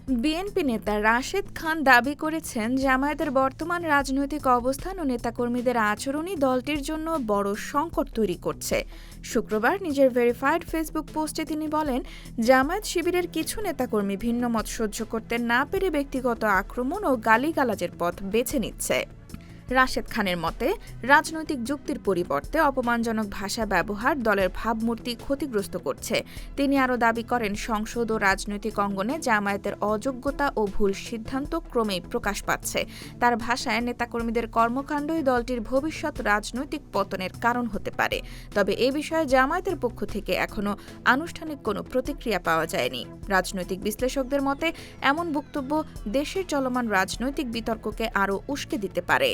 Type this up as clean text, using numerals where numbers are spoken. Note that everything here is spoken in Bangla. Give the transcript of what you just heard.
বিএনপি নেতা রাশেদ খান দাবি করেছেন, জামায়াতের বর্তমান রাজনৈতিক অবস্থান ও নেতাকর্মীদের আচরণই দলটির জন্য বড় সংকট তৈরি করছে। শুক্রবার নিজের ভেরিফাইড ফেসবুক পোস্টে তিনি বলেন, জামায়াত শিবিরের কিছু নেতাকর্মী ভিন্ন মত সহ্য করতে না পেরে ব্যক্তিগত আক্রমণ ও গালিগালাজের পথ বেছে নিচ্ছে। রাশেদ খানের মতে, রাজনৈতিক যুক্তির পরিবর্তে অপমানজনক ভাষা ব্যবহার দলের ভাবমূর্তি ক্ষতিগ্রস্ত করছে। তিনি আরও দাবি করেন, সংসদ ও রাজনৈতিক অঙ্গনে জামায়াতের অযোগ্যতা ও ভুল সিদ্ধান্ত ক্রমেই প্রকাশ পাচ্ছে। তার ভাষায়, নেতাকর্মীদের কর্মকাণ্ডই দলটির ভবিষ্যৎ রাজনৈতিক পতনের কারণ হতে পারে। তবে এ বিষয়ে জামায়াতের পক্ষ থেকে এখনও আনুষ্ঠানিক কোনো প্রতিক্রিয়া পাওয়া যায়নি। রাজনৈতিক বিশ্লেষকদের মতে, এমন বক্তব্য দেশের চলমান রাজনৈতিক বিতর্ককে আরও উস্কে দিতে পারে।